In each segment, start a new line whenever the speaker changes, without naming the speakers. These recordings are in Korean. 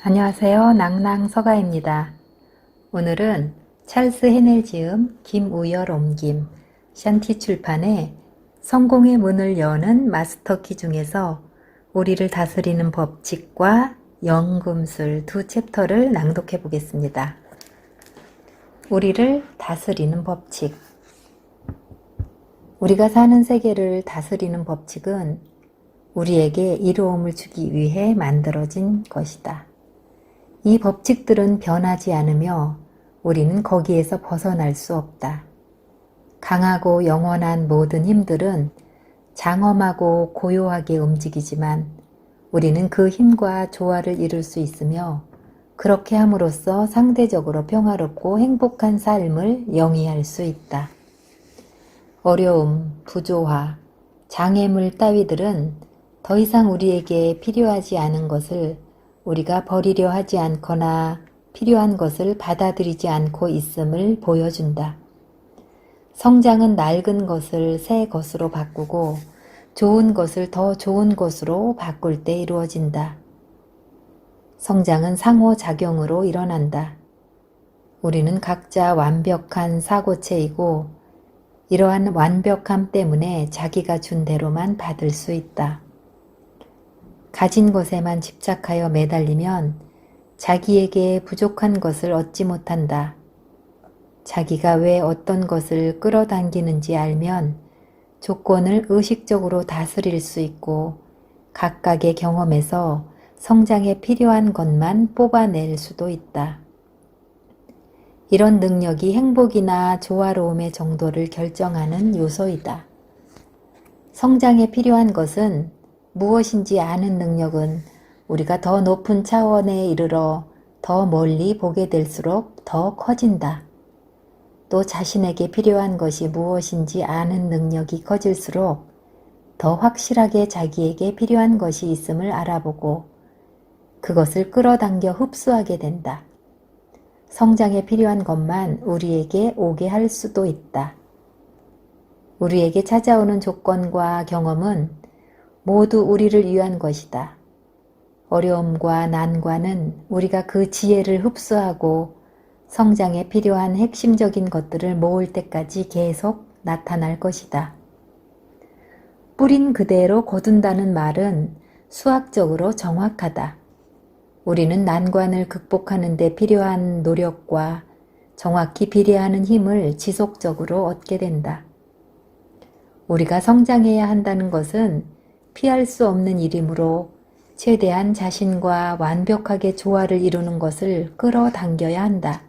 안녕하세요. 낭낭서가입니다. 오늘은 찰스 헤넬 지음, 김우열 옮김, 샨티 출판의 성공의 문을 여는 마스터키 중에서 우리를 다스리는 법칙과 연금술 두 챕터를 낭독해 보겠습니다. 우리를 다스리는 법칙. 우리가 사는 세계를 다스리는 법칙은 우리에게 이로움을 주기 위해 만들어진 것이다. 이 법칙들은 변하지 않으며 우리는 거기에서 벗어날 수 없다. 강하고 영원한 모든 힘들은 장엄하고 고요하게 움직이지만 우리는 그 힘과 조화를 이룰 수 있으며 그렇게 함으로써 상대적으로 평화롭고 행복한 삶을 영위할 수 있다. 어려움, 부조화, 장애물 따위들은 더 이상 우리에게 필요하지 않은 것을 우리가 버리려 하지 않거나 필요한 것을 받아들이지 않고 있음을 보여준다. 성장은 낡은 것을 새 것으로 바꾸고 좋은 것을 더 좋은 것으로 바꿀 때 이루어진다. 성장은 상호작용으로 일어난다. 우리는 각자 완벽한 사고체이고 이러한 완벽함 때문에 자기가 준 대로만 받을 수 있다. 가진 것에만 집착하여 매달리면 자기에게 부족한 것을 얻지 못한다. 자기가 왜 어떤 것을 끌어당기는지 알면 조건을 의식적으로 다스릴 수 있고 각각의 경험에서 성장에 필요한 것만 뽑아낼 수도 있다. 이런 능력이 행복이나 조화로움의 정도를 결정하는 요소이다. 성장에 필요한 것은 무엇인지 아는 능력은 우리가 더 높은 차원에 이르러 더 멀리 보게 될수록 더 커진다. 또 자신에게 필요한 것이 무엇인지 아는 능력이 커질수록 더 확실하게 자기에게 필요한 것이 있음을 알아보고 그것을 끌어당겨 흡수하게 된다. 성장에 필요한 것만 우리에게 오게 할 수도 있다. 우리에게 찾아오는 조건과 경험은 모두 우리를 위한 것이다. 어려움과 난관은 우리가 그 지혜를 흡수하고 성장에 필요한 핵심적인 것들을 모을 때까지 계속 나타날 것이다. 뿌린 그대로 거둔다는 말은 수학적으로 정확하다. 우리는 난관을 극복하는 데 필요한 노력과 정확히 비례하는 힘을 지속적으로 얻게 된다. 우리가 성장해야 한다는 것은 피할 수 없는 일이므로 최대한 자신과 완벽하게 조화를 이루는 것을 끌어당겨야 한다.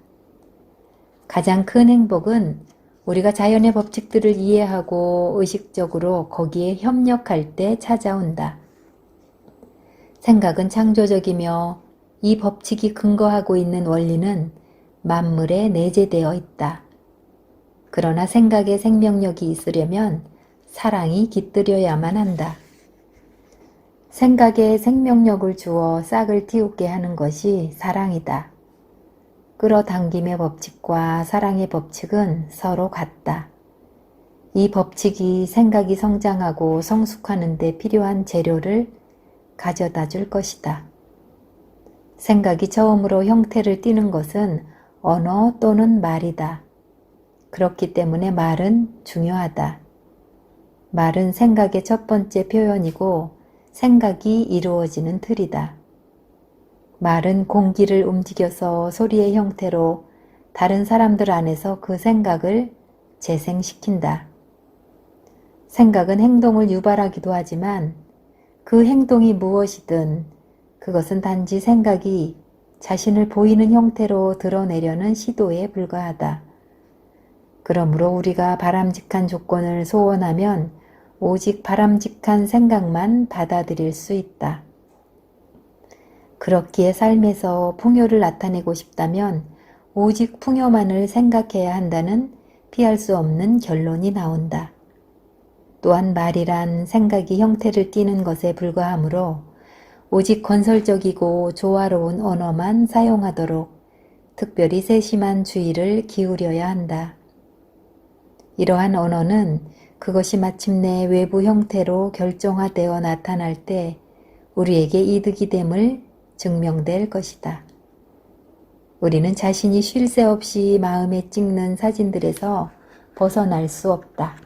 가장 큰 행복은 우리가 자연의 법칙들을 이해하고 의식적으로 거기에 협력할 때 찾아온다. 생각은 창조적이며 이 법칙이 근거하고 있는 원리는 만물에 내재되어 있다. 그러나 생각에 생명력이 있으려면 사랑이 깃들여야만 한다. 생각에 생명력을 주어 싹을 틔우게 하는 것이 사랑이다. 끌어당김의 법칙과 사랑의 법칙은 서로 같다. 이 법칙이 생각이 성장하고 성숙하는 데 필요한 재료를 가져다 줄 것이다. 생각이 처음으로 형태를 띠는 것은 언어 또는 말이다. 그렇기 때문에 말은 중요하다. 말은 생각의 첫 번째 표현이고 생각이 이루어지는 틀이다. 말은 공기를 움직여서 소리의 형태로 다른 사람들 안에서 그 생각을 재생시킨다. 생각은 행동을 유발하기도 하지만 그 행동이 무엇이든 그것은 단지 생각이 자신을 보이는 형태로 드러내려는 시도에 불과하다. 그러므로 우리가 바람직한 조건을 소원하면 오직 바람직한 생각만 받아들일 수 있다. 그렇기에 삶에서 풍요를 나타내고 싶다면 오직 풍요만을 생각해야 한다는 피할 수 없는 결론이 나온다. 또한 말이란 생각이 형태를 띠는 것에 불과하므로 오직 건설적이고 조화로운 언어만 사용하도록 특별히 세심한 주의를 기울여야 한다. 이러한 언어는 그것이 마침내 외부 형태로 결정화되어 나타날 때 우리에게 이득이 됨을 증명될 것이다. 우리는 자신이 쉴 새 없이 마음에 찍는 사진들에서 벗어날 수 없다.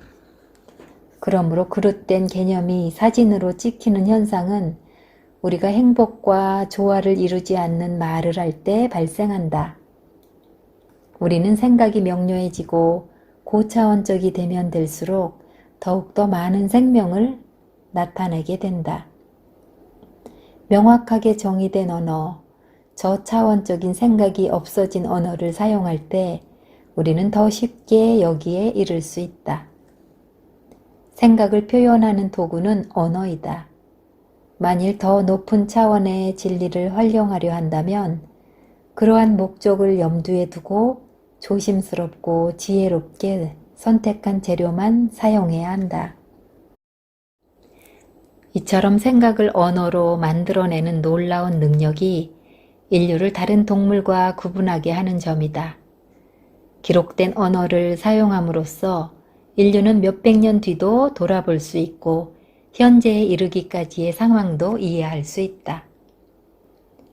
그러므로 그릇된 개념이 사진으로 찍히는 현상은 우리가 행복과 조화를 이루지 않는 말을 할 때 발생한다. 우리는 생각이 명료해지고 고차원적이 되면 될수록 더욱더 많은 생명을 나타내게 된다. 명확하게 정의된 언어, 저차원적인 생각이 없어진 언어를 사용할 때 우리는 더 쉽게 여기에 이를 수 있다. 생각을 표현하는 도구는 언어이다. 만일 더 높은 차원의 진리를 활용하려 한다면 그러한 목적을 염두에 두고 조심스럽고 지혜롭게 선택한 재료만 사용해야 한다. 이처럼 생각을 언어로 만들어내는 놀라운 능력이 인류를 다른 동물과 구분하게 하는 점이다. 기록된 언어를 사용함으로써 인류는 몇백 년 뒤도 돌아볼 수 있고 현재에 이르기까지의 상황도 이해할 수 있다.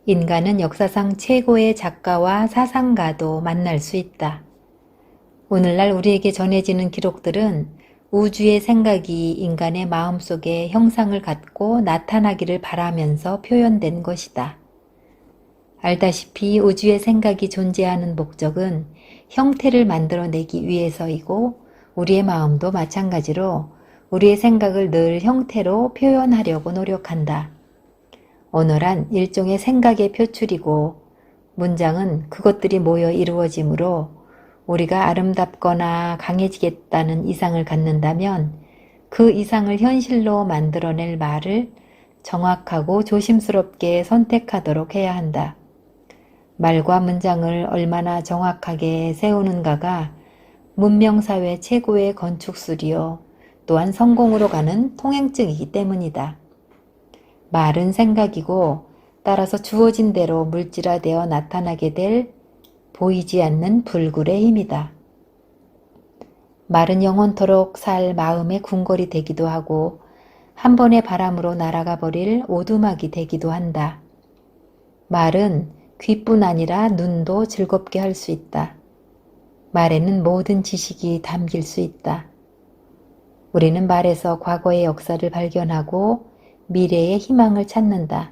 인간은 역사상 최고의 작가와 사상가도 만날 수 있다. 오늘날 우리에게 전해지는 기록들은 우주의 생각이 인간의 마음속에 형상을 갖고 나타나기를 바라면서 표현된 것이다. 알다시피 우주의 생각이 존재하는 목적은 형태를 만들어내기 위해서이고 우리의 마음도 마찬가지로 우리의 생각을 늘 형태로 표현하려고 노력한다. 언어란 일종의 생각의 표출이고 문장은 그것들이 모여 이루어지므로 우리가 아름답거나 강해지겠다는 이상을 갖는다면 그 이상을 현실로 만들어낼 말을 정확하고 조심스럽게 선택하도록 해야 한다. 말과 문장을 얼마나 정확하게 세우는가가 문명사회 최고의 건축술이요 또한 성공으로 가는 통행증이기 때문이다. 말은 생각이고 따라서 주어진 대로 물질화되어 나타나게 될 보이지 않는 불굴의 힘이다. 말은 영원토록 살 마음의 궁궐이 되기도 하고 한 번의 바람으로 날아가 버릴 오두막이 되기도 한다. 말은 귀뿐 아니라 눈도 즐겁게 할 수 있다. 말에는 모든 지식이 담길 수 있다. 우리는 말에서 과거의 역사를 발견하고 미래의 희망을 찾는다.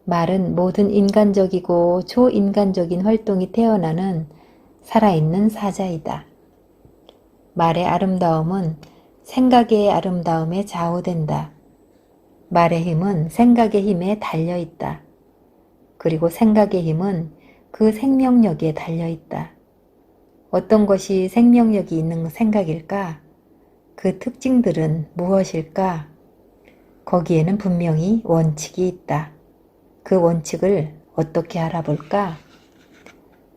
말은 모든 인간적이고 초인간적인 활동이 태어나는 살아있는 사자이다. 말의 아름다움은 생각의 아름다움에 좌우된다. 말의 힘은 생각의 힘에 달려있다. 그리고 생각의 힘은 그 생명력에 달려있다. 어떤 것이 생명력이 있는 생각일까? 그 특징들은 무엇일까? 거기에는 분명히 원칙이 있다. 그 원칙을 어떻게 알아볼까?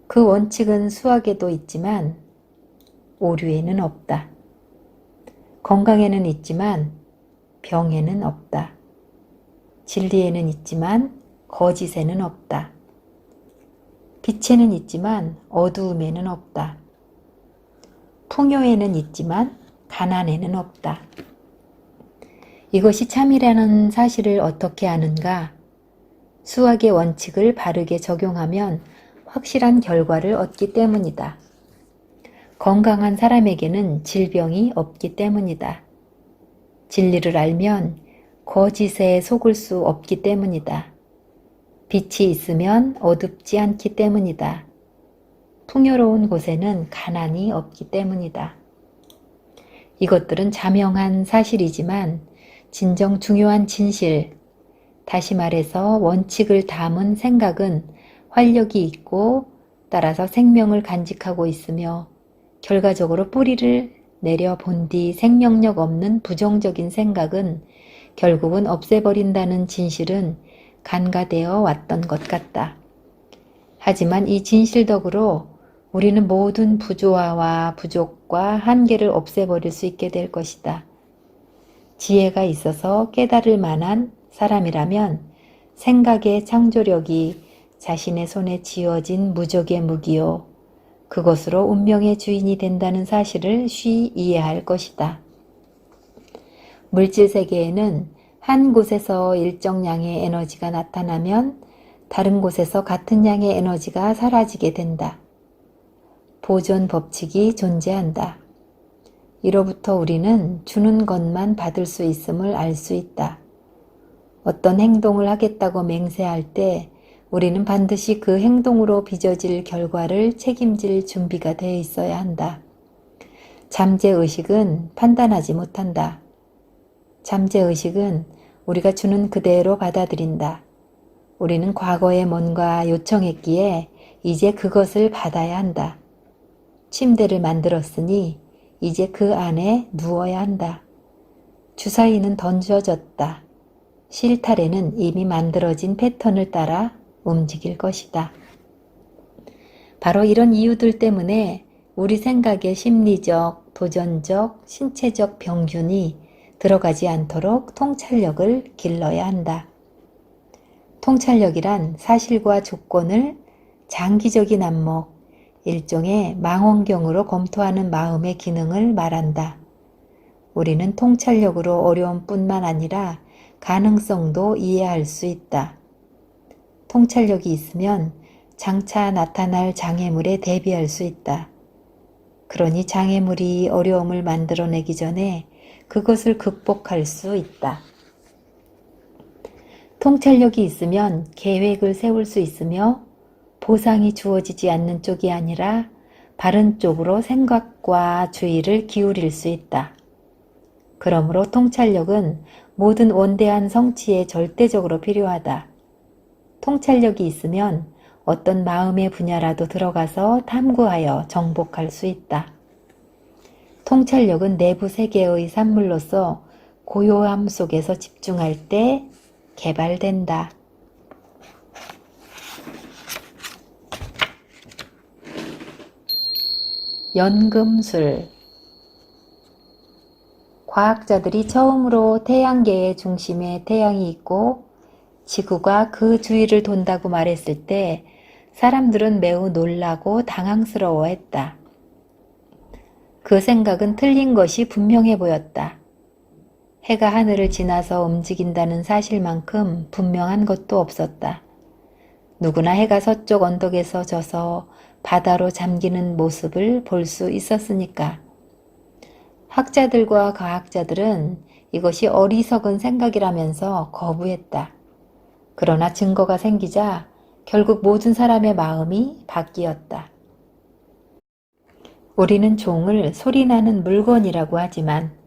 그 원칙은 수학에도 있지만 오류에는 없다. 건강에는 있지만 병에는 없다. 진리에는 있지만 거짓에는 없다. 빛에는 있지만 어두움에는 없다. 풍요에는 있지만 가난에는 없다. 이것이 참이라는 사실을 어떻게 아는가? 수학의 원칙을 바르게 적용하면 확실한 결과를 얻기 때문이다. 건강한 사람에게는 질병이 없기 때문이다. 진리를 알면 거짓에 속을 수 없기 때문이다. 빛이 있으면 어둡지 않기 때문이다. 풍요로운 곳에는 가난이 없기 때문이다. 이것들은 자명한 사실이지만 진정 중요한 진실, 다시 말해서 원칙을 담은 생각은 활력이 있고 따라서 생명을 간직하고 있으며 결과적으로 뿌리를 내려본 뒤 생명력 없는 부정적인 생각은 결국은 없애버린다는 진실은 간과되어 왔던 것 같다. 하지만 이 진실 덕으로 우리는 모든 부조화와 부족과 한계를 없애버릴 수 있게 될 것이다. 지혜가 있어서 깨달을 만한 사람이라면 생각의 창조력이 자신의 손에 쥐어진 무적의 무기요. 그것으로 운명의 주인이 된다는 사실을 쉬이 이해할 것이다. 물질 세계에는 한 곳에서 일정량의 에너지가 나타나면 다른 곳에서 같은 양의 에너지가 사라지게 된다. 보존 법칙이 존재한다. 이로부터 우리는 주는 것만 받을 수 있음을 알 수 있다. 어떤 행동을 하겠다고 맹세할 때 우리는 반드시 그 행동으로 빚어질 결과를 책임질 준비가 되어 있어야 한다. 잠재의식은 판단하지 못한다. 잠재의식은 우리가 주는 그대로 받아들인다. 우리는 과거에 뭔가 요청했기에 이제 그것을 받아야 한다. 침대를 만들었으니 이제 그 안에 누워야 한다. 주사위는 던져졌다. 실타래는 이미 만들어진 패턴을 따라 움직일 것이다. 바로 이런 이유들 때문에 우리 생각에 심리적, 도전적, 신체적 병균이 들어가지 않도록 통찰력을 길러야 한다. 통찰력이란 사실과 조건을 장기적인 안목, 일종의 망원경으로 검토하는 마음의 기능을 말한다. 우리는 통찰력으로 어려움뿐만 아니라 가능성도 이해할 수 있다. 통찰력이 있으면 장차 나타날 장애물에 대비할 수 있다. 그러니 장애물이 어려움을 만들어내기 전에 그것을 극복할 수 있다. 통찰력이 있으면 계획을 세울 수 있으며 보상이 주어지지 않는 쪽이 아니라 바른 쪽으로 생각과 주의를 기울일 수 있다. 그러므로 통찰력은 모든 원대한 성취에 절대적으로 필요하다. 통찰력이 있으면 어떤 마음의 분야라도 들어가서 탐구하여 정복할 수 있다. 통찰력은 내부 세계의 산물로서 고요함 속에서 집중할 때 개발된다. 연금술. 과학자들이 처음으로 태양계의 중심에 태양이 있고 지구가 그 주위를 돈다고 말했을 때 사람들은 매우 놀라고 당황스러워했다. 그 생각은 틀린 것이 분명해 보였다. 해가 하늘을 지나서 움직인다는 사실만큼 분명한 것도 없었다. 누구나 해가 서쪽 언덕에서 져서 바다로 잠기는 모습을 볼 수 있었으니까. 학자들과 과학자들은 이것이 어리석은 생각이라면서 거부했다. 그러나 증거가 생기자 결국 모든 사람의 마음이 바뀌었다. 우리는 종을 소리나는 물건이라고 하지만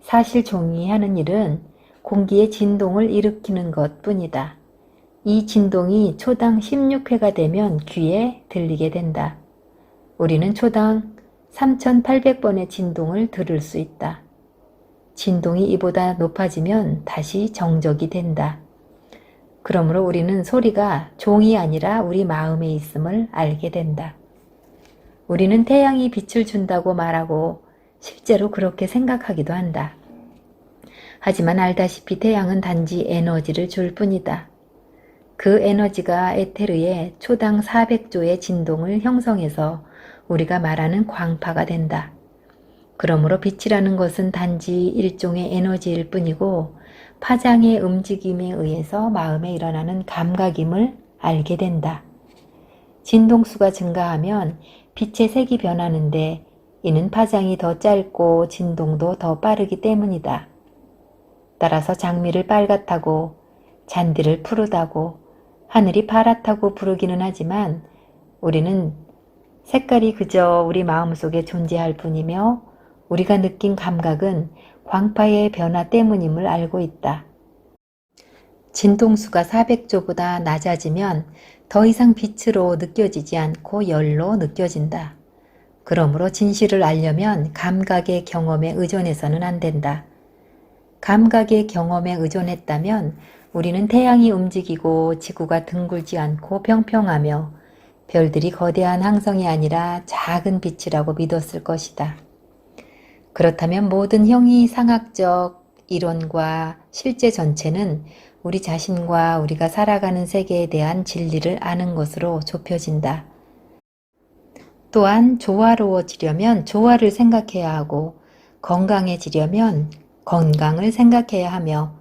사실 종이 하는 일은 공기의 진동을 일으키는 것 뿐이다. 이 진동이 초당 16회가 되면 귀에 들리게 된다. 우리는 초당 3,800번의 진동을 들을 수 있다. 진동이 이보다 높아지면 다시 정적이 된다. 그러므로 우리는 소리가 종이 아니라 우리 마음에 있음을 알게 된다. 우리는 태양이 빛을 준다고 말하고 실제로 그렇게 생각하기도 한다. 하지만 알다시피 태양은 단지 에너지를 줄 뿐이다. 그 에너지가 에테르에 초당 400조의 진동을 형성해서 우리가 말하는 광파가 된다. 그러므로 빛이라는 것은 단지 일종의 에너지일 뿐이고 파장의 움직임에 의해서 마음에 일어나는 감각임을 알게 된다. 진동수가 증가하면 빛의 색이 변하는데 이는 파장이 더 짧고 진동도 더 빠르기 때문이다. 따라서 장미를 빨갛다고 잔디를 푸르다고 하늘이 파랗다고 부르기는 하지만 우리는 색깔이 그저 우리 마음속에 존재할 뿐이며 우리가 느낀 감각은 광파의 변화 때문임을 알고 있다. 진동수가 400조보다 낮아지면 더 이상 빛으로 느껴지지 않고 열로 느껴진다. 그러므로 진실을 알려면 감각의 경험에 의존해서는 안 된다. 감각의 경험에 의존했다면 우리는 태양이 움직이고 지구가 둥글지 않고 평평하며 별들이 거대한 항성이 아니라 작은 빛이라고 믿었을 것이다. 그렇다면 모든 형이상학적 이론과 실제 전체는 우리 자신과 우리가 살아가는 세계에 대한 진리를 아는 것으로 좁혀진다. 또한 조화로워지려면 조화를 생각해야 하고 건강해지려면 건강을 생각해야 하며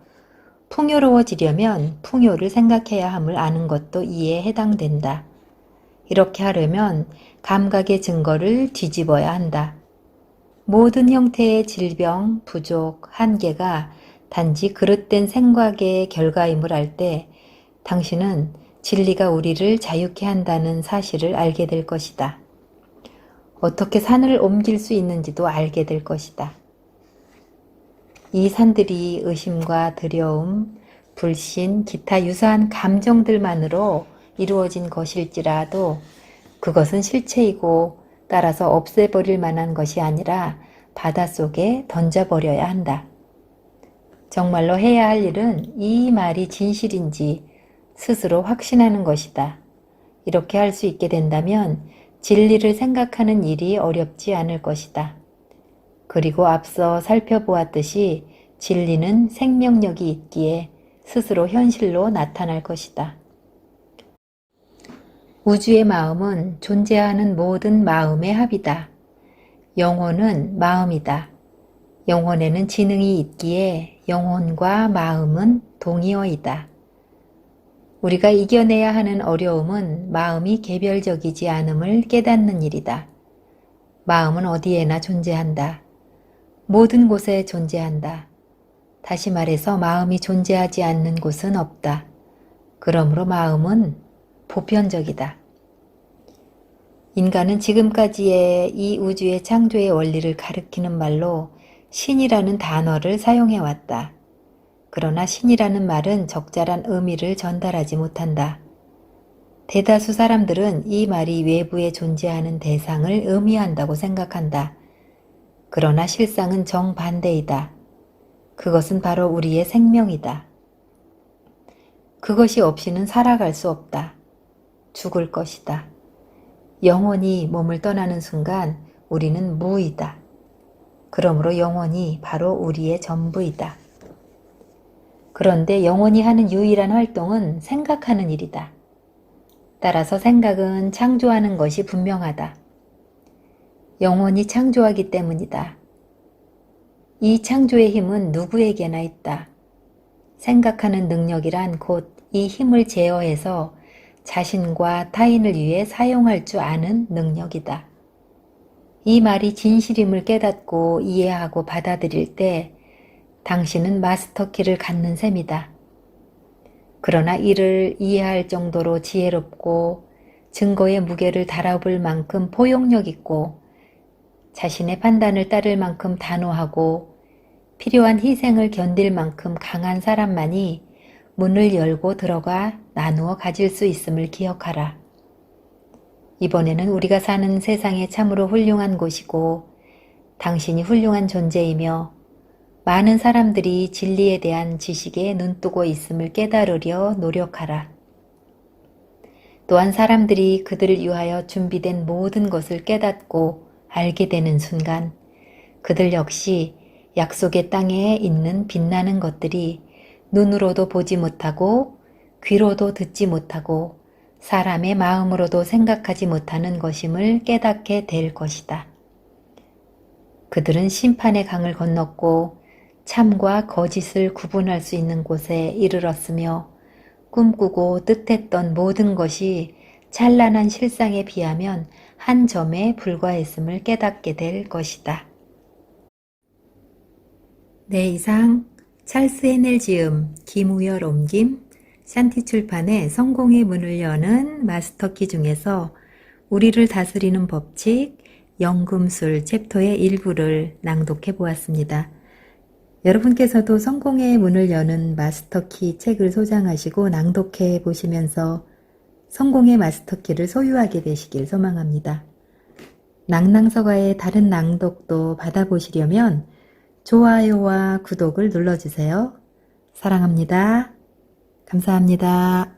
풍요로워지려면 풍요를 생각해야 함을 아는 것도 이에 해당된다. 이렇게 하려면 감각의 증거를 뒤집어야 한다. 모든 형태의 질병, 부족, 한계가 단지 그릇된 생각의 결과임을 알 때 당신은 진리가 우리를 자유케 한다는 사실을 알게 될 것이다. 어떻게 산을 옮길 수 있는지도 알게 될 것이다. 이 산들이 의심과 두려움, 불신, 기타 유사한 감정들만으로 이루어진 것일지라도 그것은 실체이고 따라서 없애버릴 만한 것이 아니라 바닷속에 던져버려야 한다. 정말로 해야 할 일은 이 말이 진실인지 스스로 확신하는 것이다. 이렇게 할 수 있게 된다면 진리를 생각하는 일이 어렵지 않을 것이다. 그리고 앞서 살펴보았듯이 진리는 생명력이 있기에 스스로 현실로 나타날 것이다. 우주의 마음은 존재하는 모든 마음의 합이다. 영혼은 마음이다. 영혼에는 지능이 있기에 영혼과 마음은 동의어이다. 우리가 이겨내야 하는 어려움은 마음이 개별적이지 않음을 깨닫는 일이다. 마음은 어디에나 존재한다. 모든 곳에 존재한다. 다시 말해서 마음이 존재하지 않는 곳은 없다. 그러므로 마음은 보편적이다. 인간은 지금까지의 이 우주의 창조의 원리를 가리키는 말로 신이라는 단어를 사용해왔다. 그러나 신이라는 말은 적절한 의미를 전달하지 못한다. 대다수 사람들은 이 말이 외부에 존재하는 대상을 의미한다고 생각한다. 그러나 실상은 정반대이다. 그것은 바로 우리의 생명이다. 그것이 없이는 살아갈 수 없다. 죽을 것이다. 영혼이 몸을 떠나는 순간 우리는 무이다. 그러므로 영혼이 바로 우리의 전부이다. 그런데 영혼이 하는 유일한 활동은 생각하는 일이다. 따라서 생각은 창조하는 것이 분명하다. 영혼이 창조하기 때문이다. 이 창조의 힘은 누구에게나 있다. 생각하는 능력이란 곧 이 힘을 제어해서 자신과 타인을 위해 사용할 줄 아는 능력이다. 이 말이 진실임을 깨닫고 이해하고 받아들일 때 당신은 마스터키를 갖는 셈이다. 그러나 이를 이해할 정도로 지혜롭고 증거의 무게를 달아볼 만큼 포용력 있고 자신의 판단을 따를 만큼 단호하고 필요한 희생을 견딜 만큼 강한 사람만이 문을 열고 들어가 나누어 가질 수 있음을 기억하라. 이번에는 우리가 사는 세상에 참으로 훌륭한 곳이고 당신이 훌륭한 존재이며 많은 사람들이 진리에 대한 지식에 눈뜨고 있음을 깨달으려 노력하라. 또한 사람들이 그들을 위하여 준비된 모든 것을 깨닫고 알게 되는 순간 그들 역시 약속의 땅에 있는 빛나는 것들이 눈으로도 보지 못하고 귀로도 듣지 못하고 사람의 마음으로도 생각하지 못하는 것임을 깨닫게 될 것이다. 그들은 심판의 강을 건넜고 참과 거짓을 구분할 수 있는 곳에 이르렀으며 꿈꾸고 뜻했던 모든 것이 찬란한 실상에 비하면 한 점에 불과했음을 깨닫게 될 것이다. 네, 이상 찰스 헤넬 지음, 김우열 옮김, 샨티 출판의 성공의 문을 여는 마스터키 중에서 우리를 다스리는 법칙, 연금술 챕터의 일부를 낭독해 보았습니다. 여러분께서도 성공의 문을 여는 마스터키 책을 소장하시고 낭독해 보시면서 성공의 마스터키를 소유하게 되시길 소망합니다. 낭낭서가의 다른 낭독도 받아보시려면 좋아요와 구독을 눌러주세요. 사랑합니다. 감사합니다.